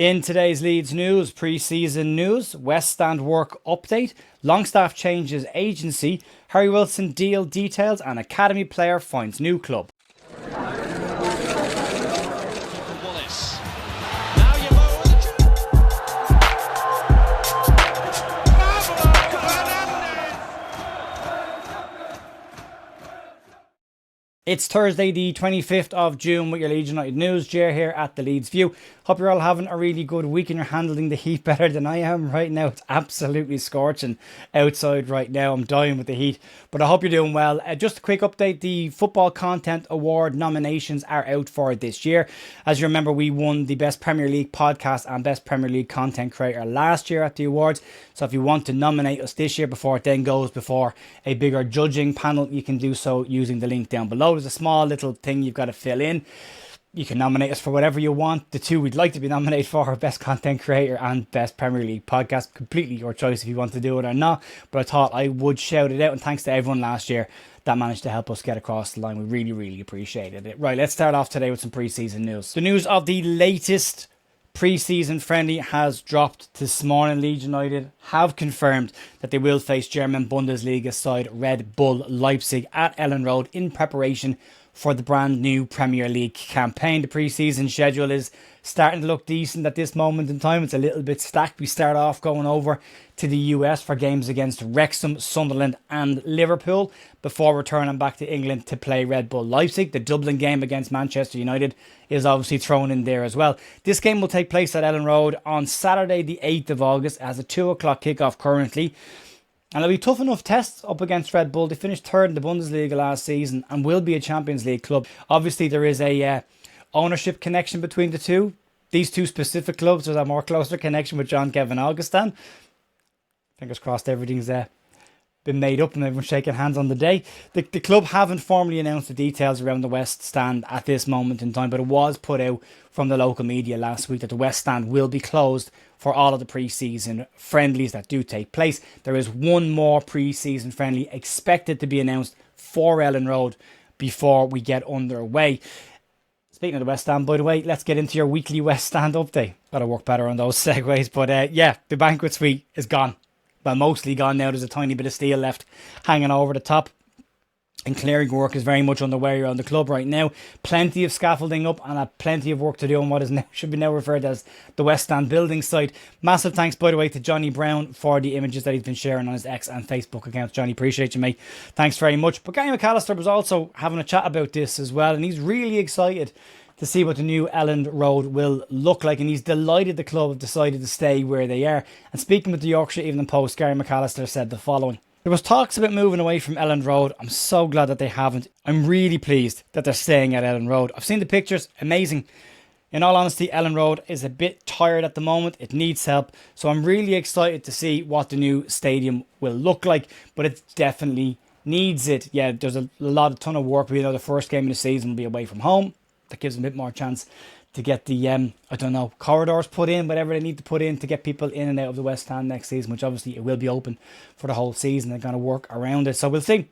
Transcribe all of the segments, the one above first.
In today's Leeds news, pre-season news, West Stand work update, Longstaff changes agency, Harry Wilson deal details and academy player finds new club. It's Thursday the 25th of June with your Leeds United news. Jer here at the Leeds View. Hope you're all having a really good week and you're handling the heat better than I am right now. It's absolutely scorching outside right now. I'm dying with the heat, but I hope you're doing well. Just a quick update. The Football Content Award nominations are out for this year. As you remember, we won the Best Premier League Podcast and Best Premier League Content Creator last year at the awards. So if you want to nominate us this year before it then goes before a bigger judging panel, you can do so using the link down below. There's a small little thing you've got to fill in. You can nominate us for whatever you want. The two we'd like to be nominated for are Best Content Creator and Best Premier League Podcast. Completely your choice if you want to do it or not. But I thought I would shout it out. And thanks to everyone last year that managed to help us get across the line. We really, really appreciated it. Right, let's start off today with some pre-season news. The news of the latest pre-season friendly has dropped this morning. Leeds United have confirmed that they will face German Bundesliga side Red Bull Leipzig at Elland Road in preparation for the brand new Premier League campaign. The pre-season schedule is starting to look decent at this moment in time. It's a little bit stacked. We start off going over to the US for games against Wrexham, Sunderland and Liverpool before returning back to England to play Red Bull Leipzig. The Dublin game against Manchester United is obviously thrown in there as well. This game will take place at Elland Road on Saturday the 8th of August as a 2 o'clock kickoff currently. And it'll be tough enough tests up against Red Bull. They finished third in the Bundesliga last season and will be a Champions League club. Obviously, there is a ownership connection between the two. These two specific clubs, there's a more closer connection with John Kevin Augustin. Fingers crossed everything's been made up and everyone's shaking hands on the day. The club haven't formally announced the details around the West Stand at this moment in time, but it was put out from the local media last week that the West Stand will be closed for all of the pre-season friendlies that do take place. There is one more pre-season friendly expected to be announced for Elland Road before we get underway. Speaking of the West Stand, by the way, let's get into your weekly West Stand update. Gotta work better on those segues, but yeah, the banquet suite is gone. Well, mostly gone now. There's a tiny bit of steel left hanging over the top. And clearing work is very much underway around the club right now. Plenty of scaffolding up and plenty of work to do on what is now, should be now referred as the West Stand building site. Massive thanks, by the way, to Johnny Brown for the images that he's been sharing on his X and Facebook accounts. Johnny, appreciate you, mate. Thanks very much. But Gary McAllister was also having a chat about this as well. And he's really excited to see what the new Elland Road will look like. And he's delighted the club have decided to stay where they are. And speaking with the Yorkshire Evening Post, Gary McAllister said the following. There was talks about moving away from Elland Road. I'm so glad that they haven't. I'm really pleased that they're staying at Elland Road. I've seen the pictures. Amazing. In all honesty, Elland Road is a bit tired at the moment. It needs help. So I'm really excited to see what the new stadium will look like. But it definitely needs it. Yeah, there's a ton of work. We know the first game of the season will be away from home. That gives them a bit more chance to get the, corridors put in, whatever they need to put in to get people in and out of the West Stand next season, which obviously it will be open for the whole season. They're going to work around it. So we'll see.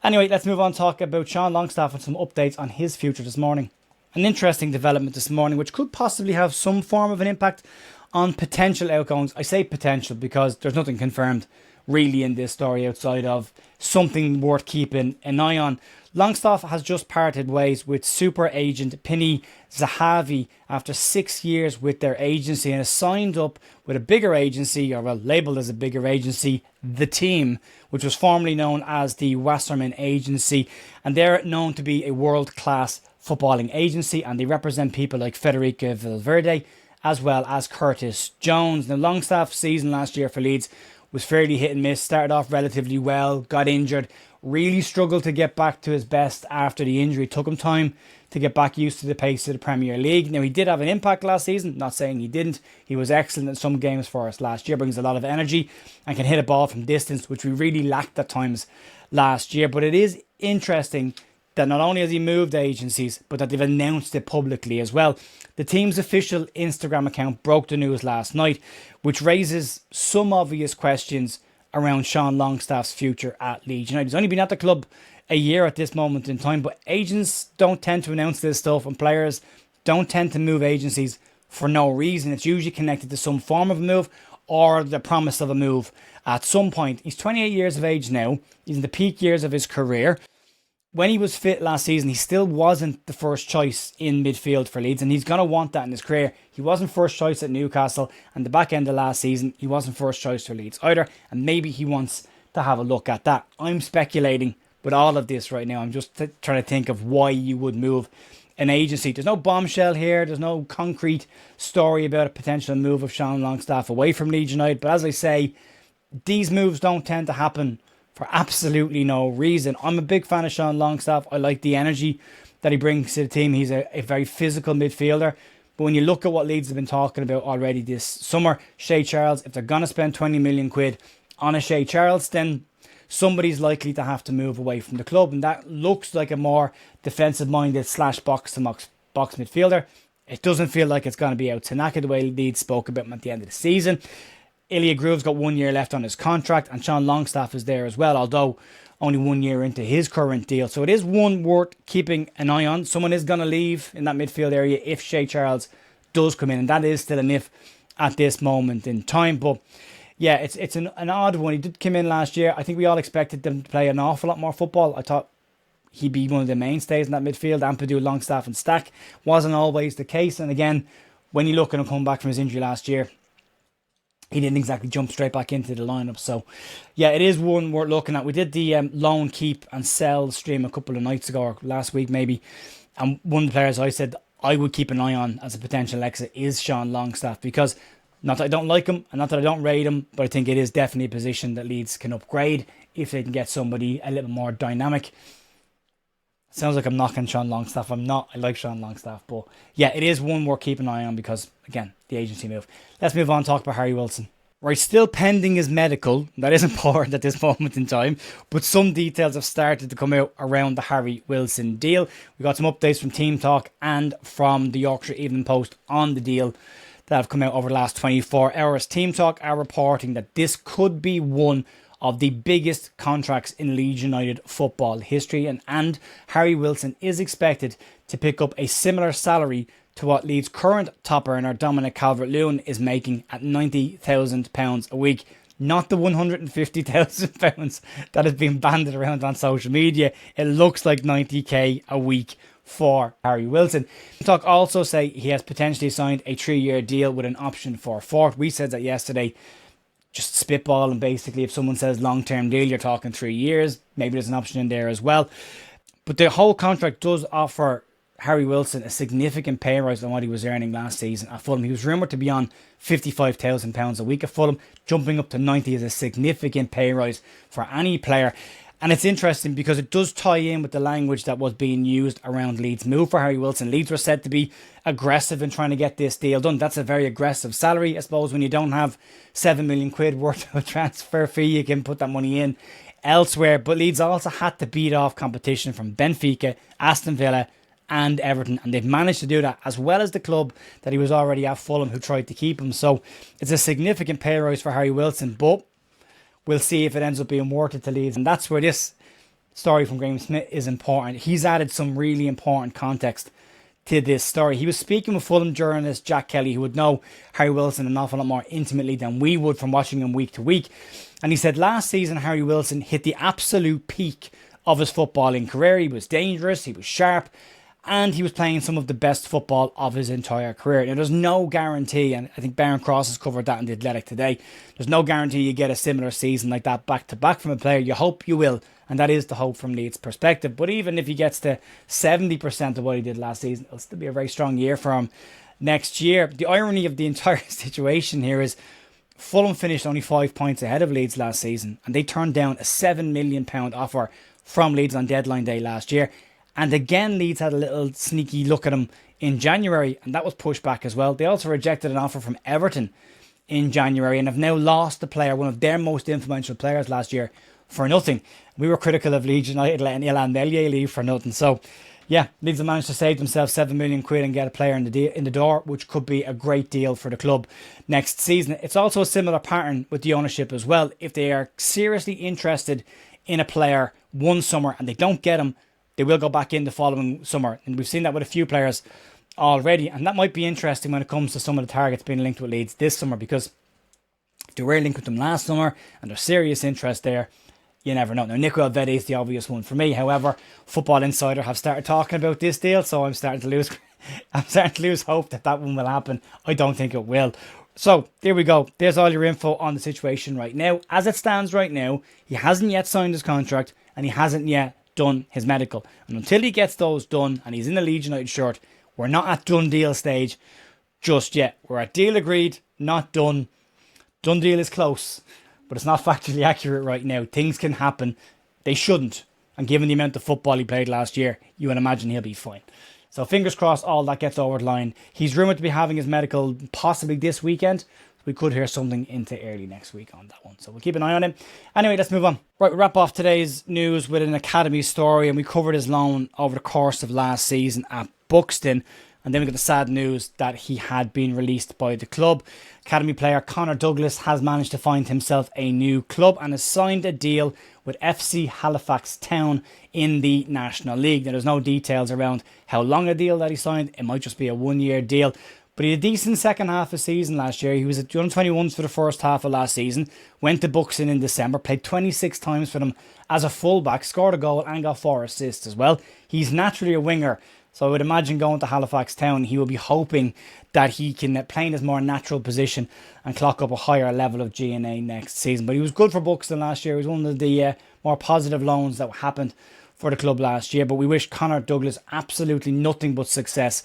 Anyway, let's move on to talk about Sean Longstaff and some updates on his future this morning. An interesting development this morning, which could possibly have some form of an impact on potential outgoings. I say potential because there's nothing confirmed really in this story outside of something worth keeping an eye on. Longstaff has just parted ways with super agent Pini Zahavi after 6 years with their agency and has signed up with a bigger agency, or well, labelled as a bigger agency, The Team, which was formerly known as the Wasserman agency. And they're known to be a world-class footballing agency and they represent people like Federico Valverde as well as Curtis Jones. Now, Longstaff's season last year for Leeds was fairly hit and miss. Started off relatively well, got injured, really struggled to get back to his best after the injury. Took him time to get back used to the pace of the Premier League. Now, he did have an impact last season, not saying he didn't. He was excellent in some games for us last year, brings a lot of energy and can hit a ball from distance, which we really lacked at times last year. But it is interesting that not only has he moved agencies, but that they've announced it publicly as well. The Team's official Instagram account broke the news last night, which raises some obvious questions around Sean Longstaff's future at Leeds United. He's only been at the club a year at this moment in time, but agents don't tend to announce this stuff and players don't tend to move agencies for no reason. It's usually connected to some form of a move or the promise of a move at some point. He's 28 years of age now. He's in the peak years of his career. When he was fit last season, he still wasn't the first choice in midfield for Leeds, and he's going to want that in his career. He wasn't first choice at Newcastle, and the back end of last season, he wasn't first choice for Leeds either, and maybe he wants to have a look at that. I'm speculating with all of this right now. I'm just trying to think of why you would move an agency. There's no bombshell here. There's no concrete story about a potential move of Sean Longstaff away from Leeds United, but as I say, these moves don't tend to happen for absolutely no reason. I'm a big fan of Sean Longstaff. I like the energy that he brings to the team. He's a very physical midfielder. But when you look at what Leeds have been talking about already this summer, Shay Charles, if they're going to spend 20 million quid on a Shay Charles, then somebody's likely to have to move away from the club. And that looks like a more defensive-minded / box-to-box midfielder. It doesn't feel like it's going to be out Tanaka the way Leeds spoke about him at the end of the season. Ilya Groove's got 1 year left on his contract, and Sean Longstaff is there as well, although only 1 year into his current deal. So it is one worth keeping an eye on. Someone is going to leave in that midfield area if Shay Charles does come in, and that is still an if at this moment in time. But yeah, it's an odd one. He did come in last year. I think we all expected them to play an awful lot more football. I thought he'd be one of the mainstays in that midfield. Ampadu, Longstaff and Stack wasn't always the case. And again, when you look at him come back from his injury last year, he didn't exactly jump straight back into the lineup. So, yeah, it is one worth looking at. We did the loan, keep and sell stream a couple of nights ago, or last week maybe. And one of the players I said I would keep an eye on as a potential exit is Sean Longstaff. Because not that I don't like him and not that I don't rate him, but I think it is definitely a position that Leeds can upgrade if they can get somebody a little more dynamic. Sounds like I'm knocking Sean Longstaff. I'm not. I like Sean Longstaff. But yeah, it is one worth keeping an eye on because, again, the agency move. Let's move on and talk about Harry Wilson. Right, still pending his medical. That is important at this moment in time. But some details have started to come out around the Harry Wilson deal. We got some updates from Team Talk and from the Yorkshire Evening Post on the deal that have come out over the last 24 hours. Team Talk are reporting that this could be one of the biggest contracts in Leeds United football history, and Harry Wilson is expected to pick up a similar salary to what Leeds' current top earner Dominic Calvert-Lewin is making at £90,000 a week, not the £150,000 that has been banded around on social media. It looks like 90k a week for Harry Wilson. Talk also say he has potentially signed a 3-year deal with an option for a fourth. We said that yesterday. Just spitball, and basically if someone says long-term deal, you're talking 3 years. Maybe there's an option in there as well. But the whole contract does offer Harry Wilson a significant pay rise than what he was earning last season at Fulham. He was rumoured to be on £55,000 a week at Fulham. Jumping up to 90 is a significant pay rise for any player. And it's interesting because it does tie in with the language that was being used around Leeds' move for Harry Wilson. Leeds were said to be aggressive in trying to get this deal done. That's a very aggressive salary. I suppose when you don't have 7 million quid worth of transfer fee, you can put that money in elsewhere. But Leeds also had to beat off competition from Benfica, Aston Villa and Everton. And they've managed to do that, as well as the club that he was already at, Fulham, who tried to keep him. So it's a significant pay rise for Harry Wilson. But we'll see if it ends up being worth it to Leeds. And that's where this story from Graham Smith is important. He's added some really important context to this story. He was speaking with Fulham journalist Jack Kelly, who would know Harry Wilson an awful lot more intimately than we would from watching him week to week. And he said last season Harry Wilson hit the absolute peak of his footballing career. He was dangerous, he was sharp, and he was playing some of the best football of his entire career. Now, there's no guarantee, and I think Baron Cross has covered that in The Athletic today, there's no guarantee you get a similar season like that back-to-back from a player. You hope you will, and that is the hope from Leeds' perspective. But even if he gets to 70% of what he did last season, it'll still be a very strong year for him next year. The irony of the entire situation here is Fulham finished only 5 points ahead of Leeds last season, and they turned down a £7 million offer from Leeds on deadline day last year. And again, Leeds had a little sneaky look at him in January, and that was pushed back as well. They also rejected an offer from Everton in January and have now lost the player, one of their most influential players last year, for nothing. We were critical of Leeds United letting Elland Road leave for nothing. So, yeah, Leeds have managed to save themselves 7 million quid and get a player in the door, which could be a great deal for the club next season. It's also a similar pattern with the ownership as well. If they are seriously interested in a player one summer and they don't get him, they will go back in the following summer. And we've seen that with a few players already. And that might be interesting when it comes to some of the targets being linked with Leeds this summer, because if they were linked with them last summer and there's serious interest there, you never know. Now, Nico Elvedi is the obvious one for me. However, Football Insider have started talking about this deal, so I'm starting to lose hope that one will happen. I don't think it will. So, there we go. There's all your info on the situation right now. As it stands right now, he hasn't yet signed his contract and he hasn't yet done his medical. And until he gets those done and he's in the Leeds United shirt, we're not at done deal stage just yet. We're at deal agreed, not done. Done deal is close, but it's not factually accurate right now. Things can happen. They shouldn't. And given the amount of football he played last year, you would imagine he'll be fine. So fingers crossed all that gets over the line. He's rumoured to be having his medical possibly this weekend. We could hear something into early next week on that one. So we'll keep an eye on him. Anyway, let's move on. Right, we'll wrap off today's news with an academy story. And we covered his loan over the course of last season at Buxton. And then we got the sad news that he had been released by the club. Academy player Connor Douglas has managed to find himself a new club and has signed a deal with FC Halifax Town in the National League. Now, there's no details around how long a deal that he signed. It might just be a 1-year deal. But he had a decent second half of season last year. He was at the under-21s for the first half of last season. Went to Buxton in December. Played 26 times for them as a fullback. Scored a goal and got 4 assists as well. He's naturally a winger. So I would imagine going to Halifax Town, he will be hoping that he can play in his more natural position and clock up a higher level of GNA next season. But he was good for Buxton last year. He was one of the more positive loans that happened for the club last year. But we wish Connor Douglas absolutely nothing but success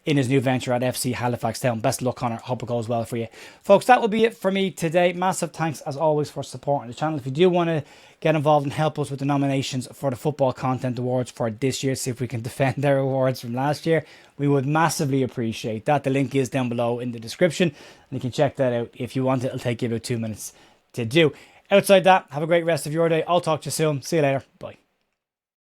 in his new venture at FC Halifax Town. Best of luck, Connor. Hope it goes well for you. Folks, that will be it for me today. Massive thanks, as always, for supporting the channel. If you do want to get involved and help us with the nominations for the Football Content Awards for this year, see if we can defend their awards from last year, we would massively appreciate that. The link is down below in the description, and you can check that out if you want it. It'll take you about 2 minutes to do. Outside that, have a great rest of your day. I'll talk to you soon. See you later. Bye.